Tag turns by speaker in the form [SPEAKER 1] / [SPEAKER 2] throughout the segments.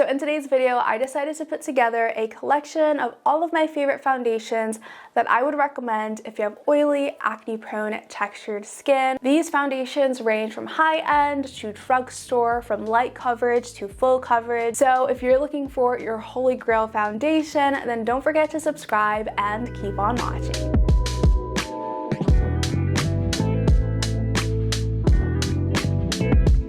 [SPEAKER 1] So in today's video, I decided to put together a collection of all of my favorite foundations that I would recommend if you have oily, acne-prone, textured skin. These foundations range from high-end to drugstore, from light coverage to full coverage. So if you're looking for your holy grail foundation, then don't forget to subscribe and keep on watching.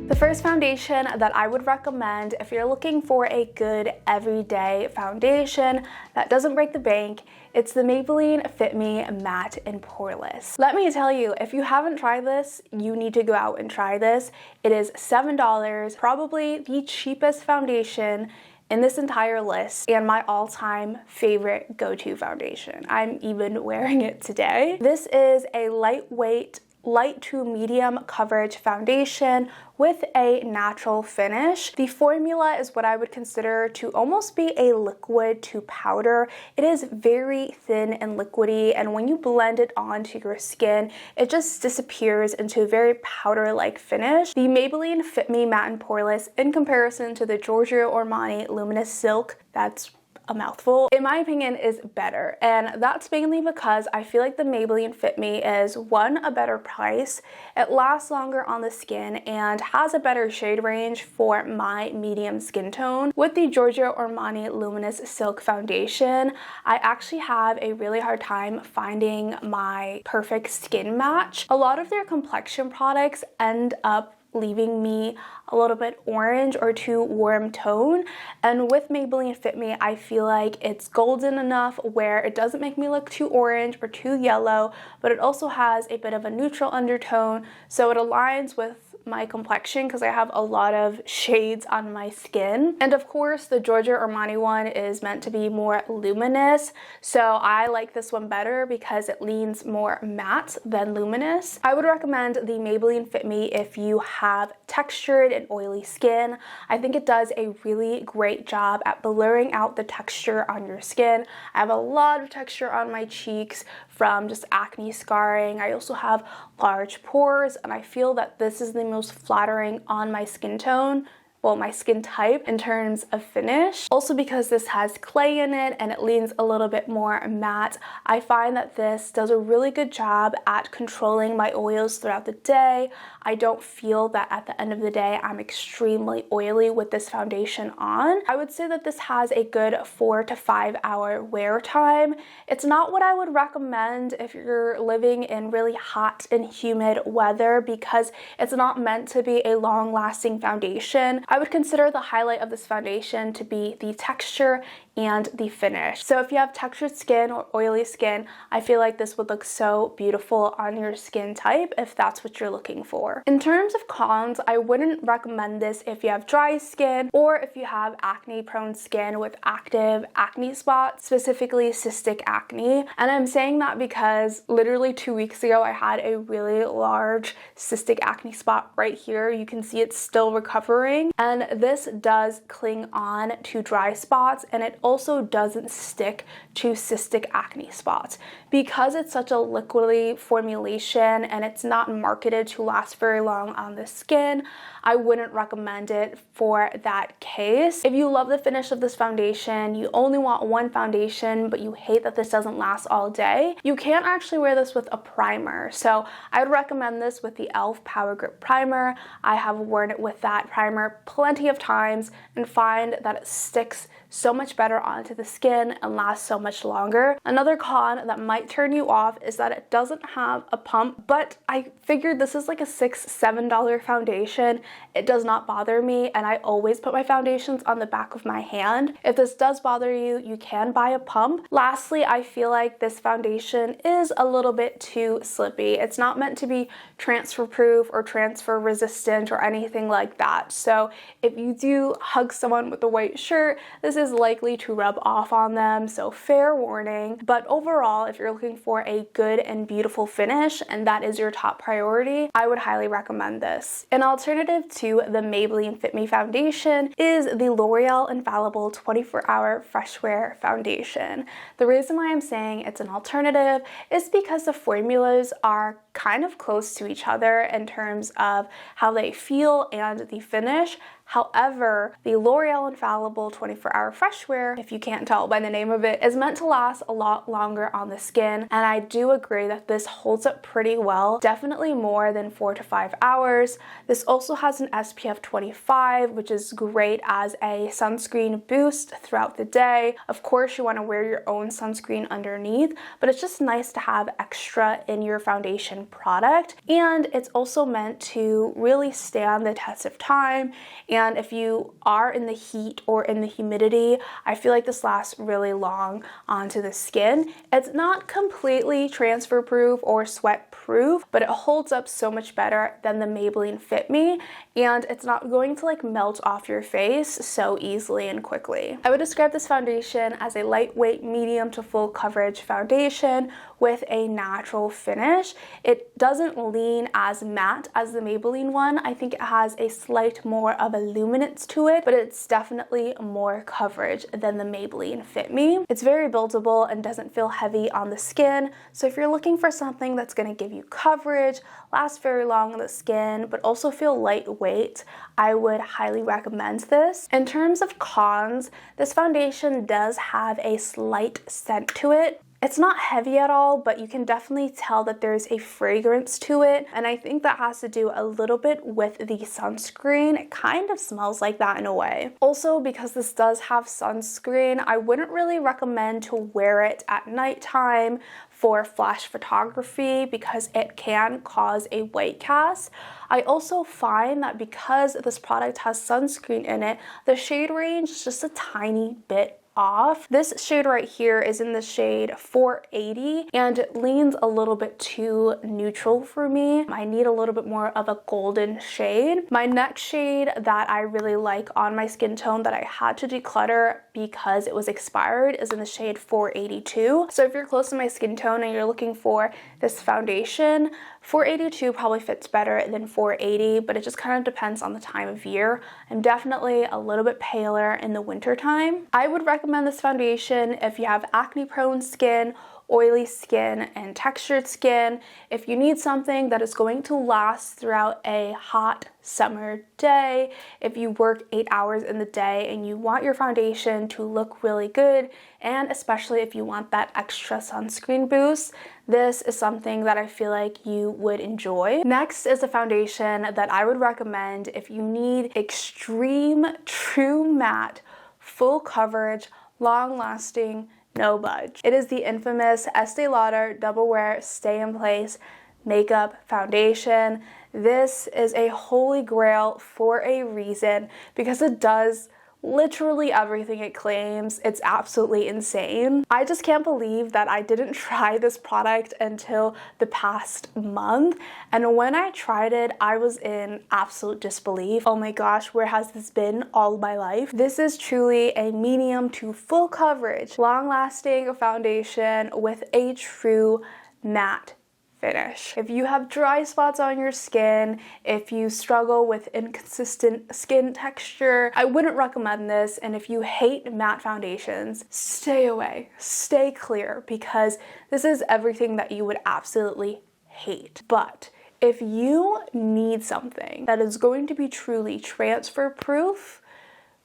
[SPEAKER 1] The first foundation that I would recommend if you're looking for a good everyday foundation that doesn't break the bank, it's the Maybelline Fit Me Matte in Poreless. Let me tell you, if you haven't tried this, you need to go out and try this. It is $7, probably the cheapest foundation in this entire list and my all-time favorite go-to foundation. I'm even wearing it today. This is a lightweight, light to medium coverage foundation with a natural finish. The formula is what I would consider to almost be a liquid to powder. It is very thin and liquidy, and when you blend it onto your skin, it just disappears into a very powder-like finish. The Maybelline Fit Me Matte and Poreless, in comparison to the Giorgio Armani Luminous Silk, that's a mouthful, in my opinion, is better. And that's mainly because I feel like the Maybelline Fit Me is, one, a better price, it lasts longer on the skin, and has a better shade range for my medium skin tone. With the Giorgio Armani Luminous Silk foundation, I actually have a really hard time finding my perfect skin match. A lot of their complexion products end up leaving me a little bit orange or too warm tone, and with Maybelline Fit Me, I feel like it's golden enough where it doesn't make me look too orange or too yellow, but it also has a bit of a neutral undertone, so it aligns with my complexion because I have a lot of shades on my skin. And of course, the Giorgio Armani one is meant to be more luminous, so I like this one better because it leans more matte than luminous. I would recommend the Maybelline Fit Me if you have textured and oily skin. I think it does a really great job at blurring out the texture on your skin. I have a lot of texture on my cheeks from just acne scarring. I also have large pores, and I feel that this is the most flattering on my skin tone, well, my skin type, in terms of finish. Also, because this has clay in it and it leans a little bit more matte, I find that this does a really good job at controlling my oils throughout the day. I don't feel that at the end of the day I'm extremely oily with this foundation on. I would say that this has a good 4 to 5 hour wear time. It's not what I would recommend if you're living in really hot and humid weather, because it's not meant to be a long-lasting foundation. I would consider the highlight of this foundation to be the texture and the finish. So if you have textured skin or oily skin, I feel like this would look so beautiful on your skin type if that's what you're looking for. In terms of cons, I wouldn't recommend this if you have dry skin or if you have acne-prone skin with active acne spots, specifically cystic acne. And I'm saying that because literally 2 weeks ago, I had a really large cystic acne spot right here. You can see it's still recovering, and this does cling on to dry spots, and it also doesn't stick to cystic acne spots. Because it's such a liquidy formulation and it's not marketed to last very long on the skin, I wouldn't recommend it for that case. If you love the finish of this foundation, you only want one foundation, but you hate that this doesn't last all day, you can actually wear this with a primer. So I would recommend this with the e.l.f. Power Grip Primer. I have worn it with that primer plenty of times and find that it sticks so much better onto the skin and lasts so much longer. Another con that might turn you off is that it doesn't have a pump, but I figured this is like a $6-7 foundation. It does not bother me, and I always put my foundations on the back of my hand. If this does bother you, you can buy a pump. Lastly, I feel like this foundation is a little bit too slippy. It's not meant to be transfer proof or transfer resistant or anything like that. So if you do hug someone with a white shirt, this is likely to rub off on them, so fair warning. But overall, if you're looking for a good and beautiful finish and that is your top priority, I would highly recommend this. An alternative to the Maybelline Fit Me foundation is the L'Oreal Infallible 24-Hour Fresh Wear Foundation. The reason why I'm saying it's an alternative is because the formulas are kind of close to each other in terms of how they feel and the finish. However, the L'Oreal Infallible 24-Hour Fresh Wear, if you can't tell by the name of it, is meant to last a lot longer on the skin, and I do agree that this holds up pretty well, definitely more than 4 to 5 hours. This also has an SPF 25, which is great as a sunscreen boost throughout the day. Of course, you want to wear your own sunscreen underneath, but it's just nice to have extra in your foundation product, and it's also meant to really stand the test of time. And if you are in the heat or in the humidity, I feel like this lasts really long onto the skin. It's not completely transfer proof or sweat proof, but it holds up so much better than the Maybelline Fit Me, and it's not going to like melt off your face so easily and quickly. I would describe this foundation as a lightweight, medium to full coverage foundation with a natural finish. It doesn't lean as matte as the Maybelline one. I think it has a slight more of a luminance to it, but it's definitely more coverage than the Maybelline Fit Me. It's very buildable and doesn't feel heavy on the skin, so if you're looking for something that's going to give you coverage, last very long on the skin, but also feel lightweight, I would highly recommend this. In terms of cons, this foundation does have a slight scent to it. It's not heavy at all, but you can definitely tell that there's a fragrance to it, and I think that has to do a little bit with the sunscreen. It kind of smells like that in a way. Also, because this does have sunscreen, I wouldn't really recommend to wear it at nighttime for flash photography because it can cause a white cast. I also find that because this product has sunscreen in it, the shade range is just a tiny bit off. This shade right here is in the shade 480 and it leans a little bit too neutral for me. I need a little bit more of a golden shade. My next shade that I really like on my skin tone that I had to declutter because it was expired is in the shade 482. So if you're close to my skin tone and you're looking for this foundation, 482 probably fits better than 480, but it just kind of depends on the time of year. I'm definitely a little bit paler in the winter time. I would recommend this foundation if you have acne-prone skin, oily skin, and textured skin. If you need something that is going to last throughout a hot summer day, if you work 8 hours in the day and you want your foundation to look really good, and especially if you want that extra sunscreen boost, this is something that I feel like you would enjoy. Next is a foundation that I would recommend if you need extreme, true matte, full coverage, long-lasting, no budge. It is the infamous Estee Lauder Double Wear Stay in Place Makeup Foundation. This is a holy grail for a reason because it does literally everything it claims. It's absolutely insane. I just can't believe that I didn't try this product until the past month, and when I tried it, I was in absolute disbelief. Oh my gosh, where has this been all my life? This is truly a medium to full coverage, long-lasting foundation with a true matte finish. If you have dry spots on your skin, if you struggle with inconsistent skin texture, I wouldn't recommend this. And if you hate matte foundations, stay away, stay clear, because this is everything that you would absolutely hate. But if you need something that is going to be truly transfer proof,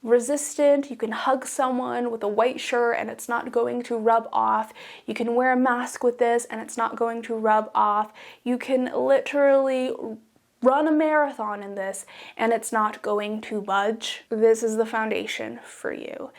[SPEAKER 1] resistant, you can hug someone with a white shirt and it's not going to rub off. You can wear a mask with this and it's not going to rub off. You can literally run a marathon in this and it's not going to budge. This is the foundation for you.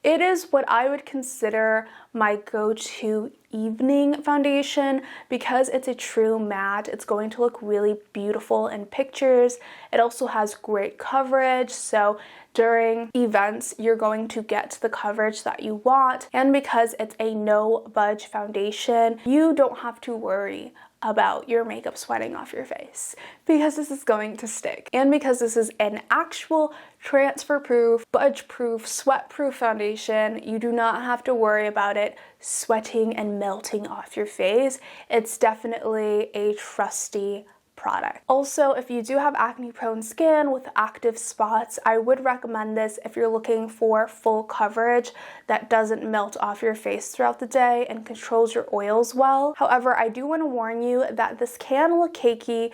[SPEAKER 1] It is what I would consider my go-to evening foundation because it's a true matte. It's going to look really beautiful in pictures. It also has great coverage, so during events you're going to get the coverage that you want. And because it's a no budge foundation, you don't have to worry about your makeup sweating off your face because this is going to stick. And because this is an actual transfer proof, budge proof, sweat proof foundation, you do not have to worry about it sweating and melting off your face. It's definitely a trusty product. Also, if you do have acne prone skin with active spots, I would recommend this if you're looking for full coverage that doesn't melt off your face throughout the day and controls your oils well. However, I do want to warn you that this can look cakey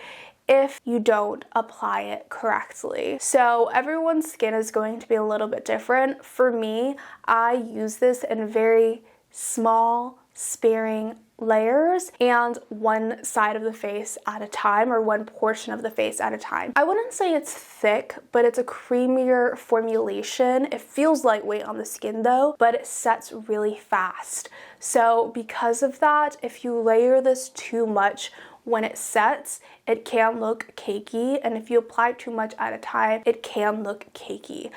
[SPEAKER 1] if you don't apply it correctly. So everyone's skin is going to be a little bit different. For me, I use this in very small, sparing layers and one side of the face at a time, or one portion of the face at a time. I wouldn't say it's thick, but it's a creamier formulation. It feels lightweight on the skin though, but it sets really fast. So because of that, if you layer this too much when it sets, it can look cakey, and if you apply too much at a time, it can look cakey.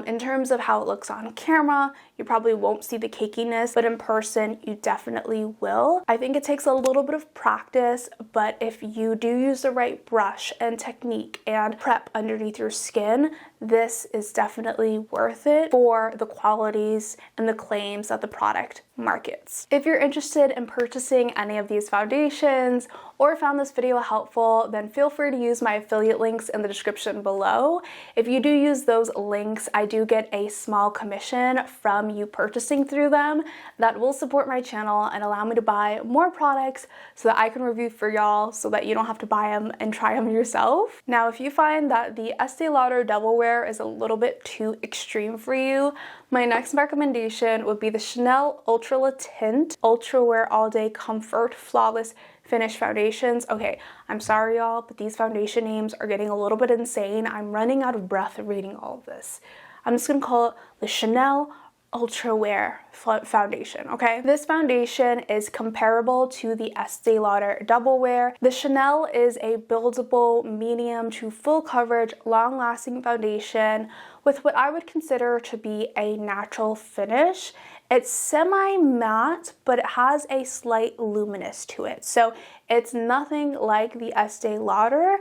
[SPEAKER 1] In terms of how it looks on camera, you probably won't see the cakiness, but in person, you definitely will. I think it takes a little bit of practice, but if you do use the right brush and technique and prep underneath your skin, this is definitely worth it for the qualities and the claims that the product markets. If you're interested in purchasing any of these foundations or found this video helpful, then feel free to use my affiliate links in the description below. If you do use those links, I do get a small commission from you purchasing through them that will support my channel and allow me to buy more products so that I can review for y'all, so that you don't have to buy them and try them yourself. Now, if you find that the Estée Lauder Double Wear is a little bit too extreme for you, my next recommendation would be the Chanel Ultra Tint Ultrawear All Day Comfort Flawless Finish foundations. Okay, I'm sorry y'all, but these foundation names are getting a little bit insane. I'm running out of breath reading all of this. I'm just gonna call it the Chanel Ultrawear foundation, okay? This foundation is comparable to the Estée Lauder Double Wear. The Chanel is a buildable, medium to full coverage, long-lasting foundation with what I would consider to be a natural finish. It's semi-matte, but it has a slight luminous to it. So it's nothing like the Estée Lauder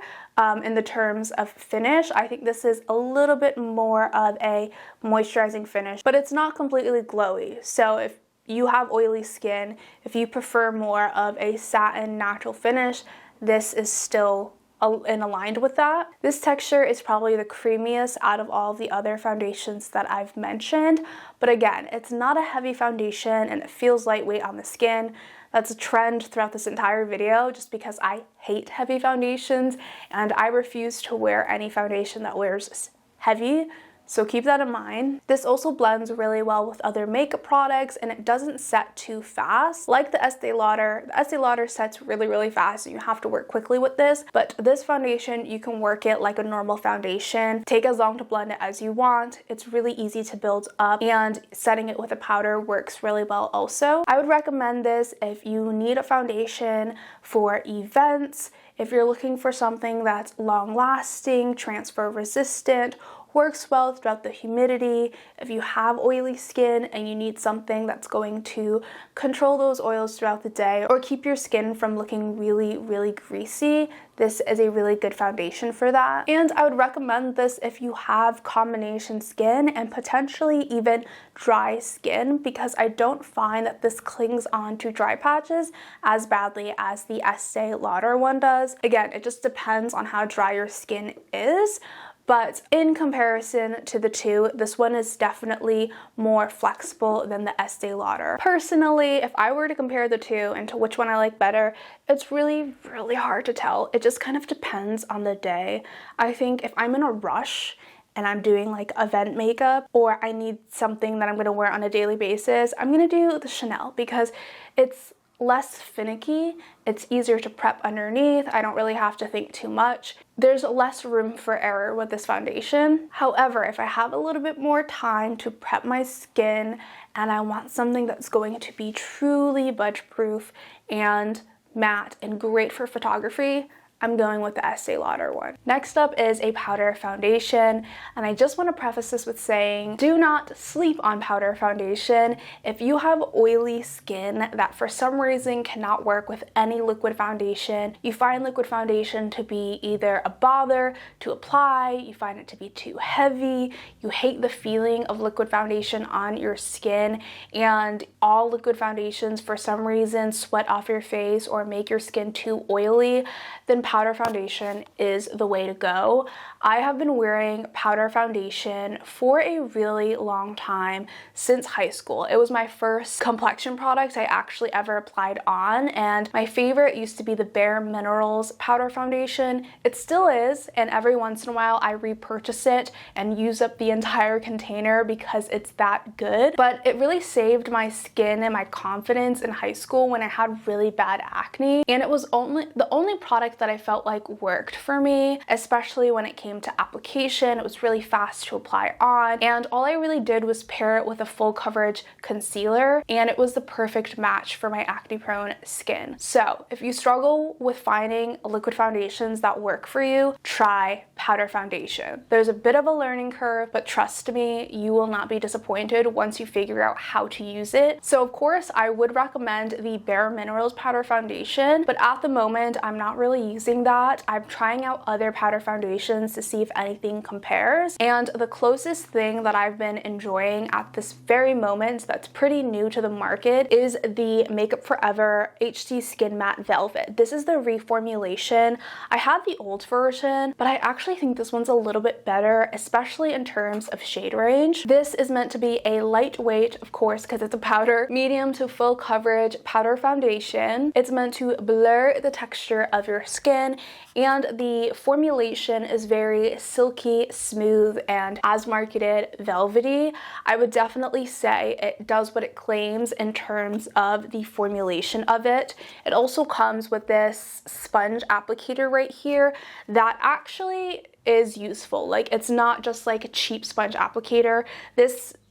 [SPEAKER 1] in the terms of finish. I think this is a little bit more of a moisturizing finish, but it's not completely glowy. So if you have oily skin, if you prefer more of a satin natural finish, this is still and aligned with that. This texture is probably the creamiest out of all of the other foundations that I've mentioned, but again, it's not a heavy foundation and it feels lightweight on the skin. That's a trend throughout this entire video, just because I hate heavy foundations and I refuse to wear any foundation that wears heavy. So keep that in mind. This also blends really well with other makeup products and it doesn't set too fast. Like the Estée Lauder sets really, really fast and you have to work quickly with this, but this foundation, you can work it like a normal foundation. Take as long to blend it as you want. It's really easy to build up, and setting it with a powder works really well also. I would recommend this if you need a foundation for events, if you're looking for something that's long lasting, transfer resistant, works well throughout the humidity. If you have oily skin and you need something that's going to control those oils throughout the day or keep your skin from looking really, really greasy, this is a really good foundation for that. And I would recommend this if you have combination skin and potentially even dry skin, because I don't find that this clings on to dry patches as badly as the Estée Lauder one does. Again, it just depends on how dry your skin is. But in comparison to the two, this one is definitely more flexible than the Estée Lauder. Personally, if I were to compare the two and to which one I like better, it's really, really hard to tell. It just kind of depends on the day. I think if I'm in a rush and I'm doing like event makeup, or I need something that I'm gonna wear on a daily basis, I'm gonna do the Chanel because it's less finicky, it's easier to prep underneath, I don't really have to think too much. There's less room for error with this foundation. However, if I have a little bit more time to prep my skin and I want something that's going to be truly budge proof and matte and great for photography, I'm going with the Estée Lauder one. Next up is a powder foundation, and I just want to preface this with saying, do not sleep on powder foundation. If you have oily skin that for some reason cannot work with any liquid foundation, you find liquid foundation to be either a bother to apply, you find it to be too heavy, you hate the feeling of liquid foundation on your skin, and all liquid foundations for some reason sweat off your face or make your skin too oily, then powder foundation is the way to go. I have been wearing powder foundation for a really long time, since high school. It was my first complexion product I actually ever applied on, and my favorite used to be the Bare Minerals powder foundation. It still is, and every once in a while I repurchase it and use up the entire container because it's that good. But it really saved my skin and my confidence in high school when I had really bad acne, and it was the only product that I felt like worked for me, especially when it came to application. It was really fast to apply on, and all I really did was pair it with a full coverage concealer, and it was the perfect match for my acne-prone skin. So if you struggle with finding liquid foundations that work for you, try powder foundation. There's a bit of a learning curve, but trust me, you will not be disappointed once you figure out how to use it. So of course, I would recommend the Bare Minerals powder foundation, but at the moment, I'm not really using that. I'm trying out other powder foundations to see if anything compares, and the closest thing that I've been enjoying at this very moment that's pretty new to the market is the Makeup Forever HD Skin Matte Velvet. This is the reformulation. I had the old version, but I actually think this one's a little bit better, especially in terms of shade range. This is meant to be a lightweight, of course, because it's a powder, medium to full coverage powder foundation. It's meant to blur the texture of your skin, and the formulation is very silky, smooth, and as marketed, velvety. I would definitely say it does what it claims in terms of the formulation of it. It also comes with this sponge applicator right here that actually is useful. Like, it's not just like a cheap sponge applicator.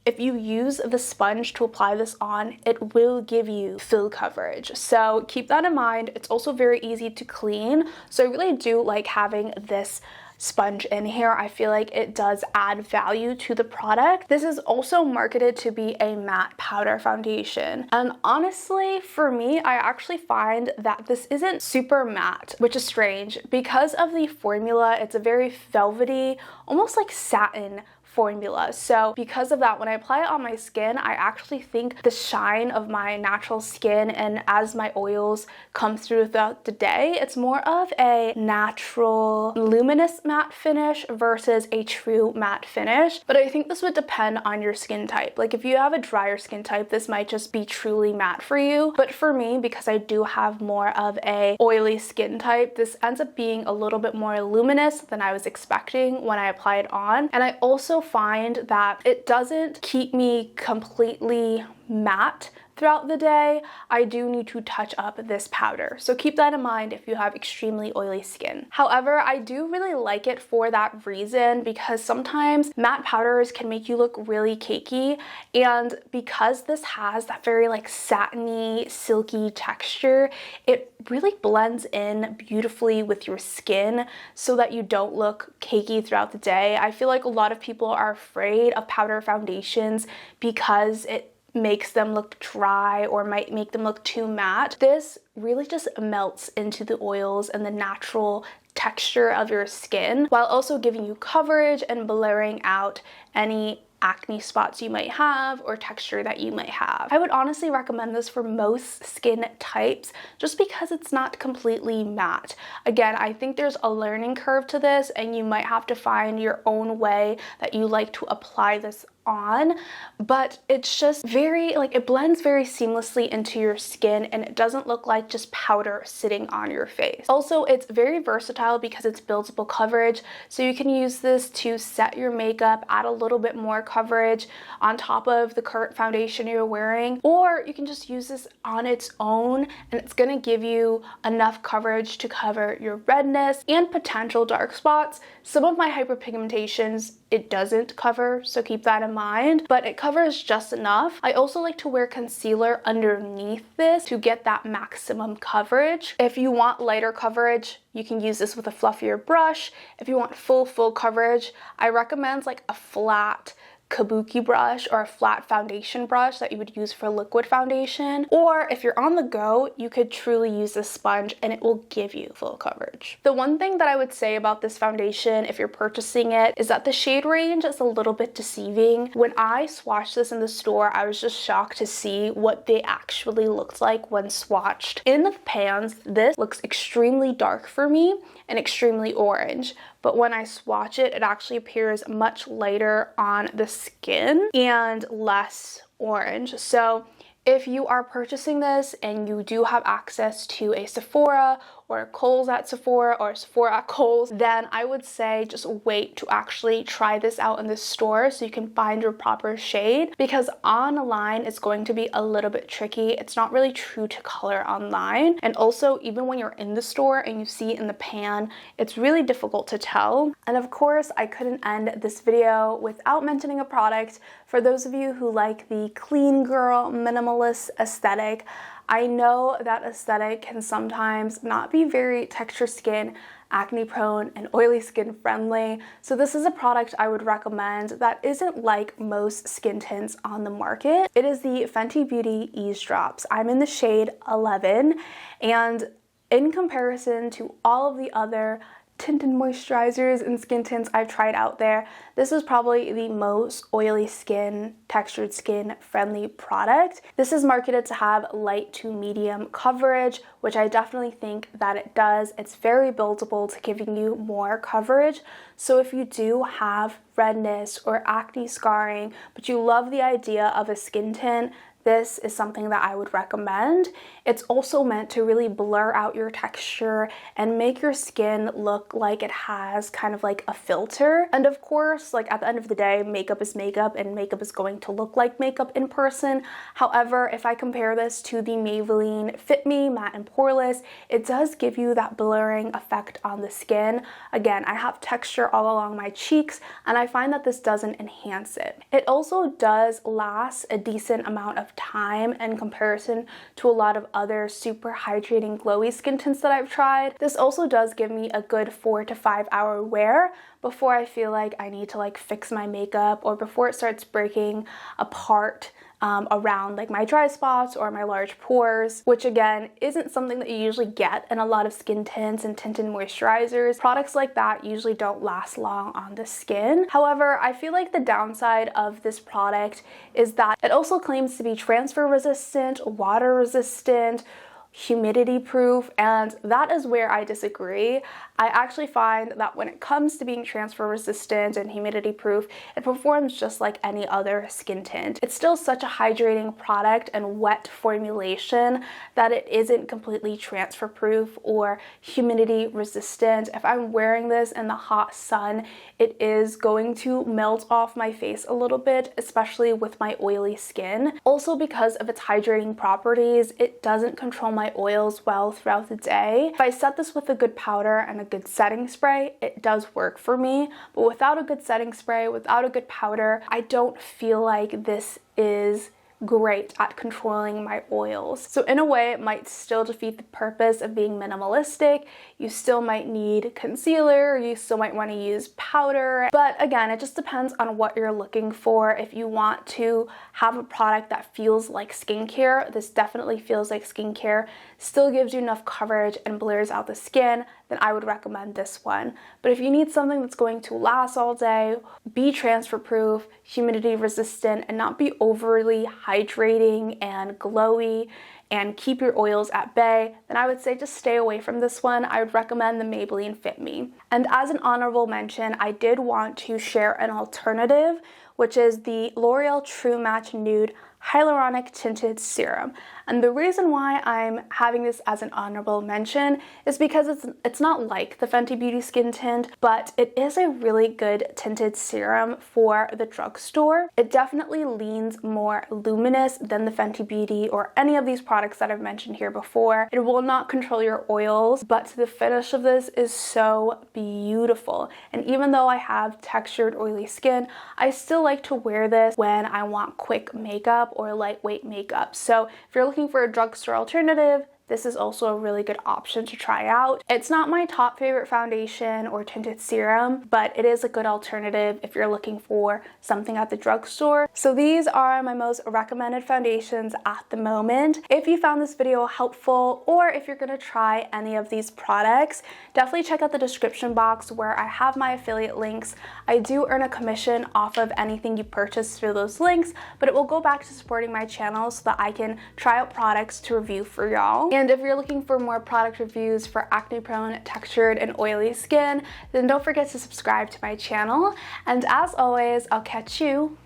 [SPEAKER 1] If you use the sponge to apply this on, it will give you full coverage. So keep that in mind. It's also very easy to clean. So I really do like having this sponge in here. I feel like it does add value to the product. This is also marketed to be a matte powder foundation. And honestly, for me, I actually find that this isn't super matte, which is strange. Because of the formula, it's a very velvety, almost like satin formula. So because of that, when I apply it on my skin, I actually think the shine of my natural skin, and as my oils come through throughout the day, it's more of a natural luminous matte finish versus a true matte finish. But I think this would depend on your skin type. Like if you have a drier skin type, this might just be truly matte for you. But for me, because I do have more of a oily skin type, this ends up being a little bit more luminous than I was expecting when I apply it on. And I also find that it doesn't keep me completely matte throughout the day. I do need to touch up this powder. So keep that in mind if you have extremely oily skin. However, I do really like it for that reason, because sometimes matte powders can make you look really cakey, and because this has that very like satiny, silky texture, it really blends in beautifully with your skin so that you don't look cakey throughout the day. I feel like a lot of people are afraid of powder foundations because it makes them look dry or might make them look too matte. This really just melts into the oils and the natural texture of your skin, while also giving you coverage and blurring out any acne spots you might have or texture that you might have. I would honestly recommend this for most skin types just because it's not completely matte. Again, I think there's a learning curve to this, and you might have to find your own way that you like to apply this on, but it's just very, like, it blends very seamlessly into your skin, and it doesn't look like just powder sitting on your face. Also, it's very versatile because it's buildable coverage, so you can use this to set your makeup, add a little bit more coverage on top of the current foundation you're wearing, or you can just use this on its own, and it's gonna give you enough coverage to cover your redness and potential dark spots. Some of my hyperpigmentations it doesn't cover, so keep that in mind, but it covers just enough. I also like to wear concealer underneath this to get that maximum coverage. If you want lighter coverage, you can use this with a fluffier brush. If you want full coverage, I recommend like a flat kabuki brush or a flat foundation brush that you would use for liquid foundation. Or if you're on the go, you could truly use this sponge and it will give you full coverage. The one thing that I would say about this foundation, if you're purchasing it, is that the shade range is a little bit deceiving. When I swatched this in the store, I was just shocked to see what they actually looked like when swatched. In the pans, this looks extremely dark for me and extremely orange, but when I swatch it, it actually appears much lighter on the skin and less orange. So if you are purchasing this and you do have access to a Sephora or a Kohl's at Sephora or Sephora at Kohl's, then I would say just wait to actually try this out in the store so you can find your proper shade, because online it's going to be a little bit tricky. It's not really true to color online, and also even when you're in the store and you see it in the pan, it's really difficult to tell. And of course, I couldn't end this video without mentioning a product for those of you who like the clean girl minimalist aesthetic. I know that aesthetic can sometimes not be very texture skin, acne prone, and oily skin friendly. So this is a product I would recommend that isn't like most skin tints on the market. It is the Fenty Beauty Eaze Drops. I'm in the shade 11, and in comparison to all of the other tinted moisturizers and skin tints I've tried out there, this is probably the most oily skin, textured skin friendly product. This is marketed to have light to medium coverage, which I definitely think that it does. It's very buildable to giving you more coverage. So if you do have redness or acne scarring, but you love the idea of a skin tint, this is something that I would recommend. It's also meant to really blur out your texture and make your skin look like it has kind of like a filter. And of course, like at the end of the day, makeup is makeup and makeup is going to look like makeup in person. However, if I compare this to the Maybelline Fit Me Matte and Poreless, it does give you that blurring effect on the skin. Again, I have texture all along my cheeks and I find that this doesn't enhance it. It also does last a decent amount of time in comparison to a lot of other super hydrating glowy skin tints that I've tried. This also does give me a good 4 to 5 hour wear before I feel like I need to like fix my makeup or before it starts breaking apart around like my dry spots or my large pores, which again isn't something that you usually get in a lot of skin tints and tinted moisturizers. Products like that usually don't last long on the skin. However, I feel like the downside of this product is that it also claims to be transfer resistant, water resistant, humidity proof, and that is where I disagree. I actually find that when it comes to being transfer resistant and humidity proof, it performs just like any other skin tint. It's still such a hydrating product and wet formulation that it isn't completely transfer proof or humidity resistant. If I'm wearing this in the hot sun, it is going to melt off my face a little bit, especially with my oily skin. Also, because of its hydrating properties, it doesn't control my oils well throughout the day. If I set this with a good powder and a good setting spray, it does work for me, but without a good setting spray, without a good powder, I don't feel like this is great at controlling my oils. So in a way, it might still defeat the purpose of being minimalistic. You still might need concealer, you still might want to use powder, but again, it just depends on what you're looking for. If you want to have a product that feels like skincare, this definitely feels like skincare, still gives you enough coverage and blurs out the skin, then I would recommend this one. But if you need something that's going to last all day, be transfer proof, humidity resistant, and not be overly hydrating and glowy, and keep your oils at bay, then I would say just stay away from this one. I would recommend the Maybelline Fit Me. And as an honorable mention, I did want to share an alternative, which is the L'Oreal True Match Nude Hyaluronic Tinted Serum. And the reason why I'm having this as an honorable mention is because it's not like the Fenty Beauty Skin Tint, but it is a really good tinted serum for the drugstore. It definitely leans more luminous than the Fenty Beauty or any of these products that I've mentioned here before. It will not control your oils, but the finish of this is so beautiful. And even though I have textured oily skin, I still like to wear this when I want quick makeup or lightweight makeup. So if you're looking for a drugstore alternative, this is also a really good option to try out. It's not my top favorite foundation or tinted serum, but it is a good alternative if you're looking for something at the drugstore. So these are my most recommended foundations at the moment. If you found this video helpful, or if you're gonna try any of these products, definitely check out the description box where I have my affiliate links. I do earn a commission off of anything you purchase through those links, but it will go back to supporting my channel so that I can try out products to review for y'all. And if you're looking for more product reviews for acne-prone, textured, and oily skin, then don't forget to subscribe to my channel. And as always, I'll catch you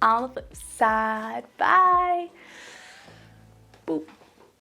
[SPEAKER 1] on the flip side. Bye! Boop.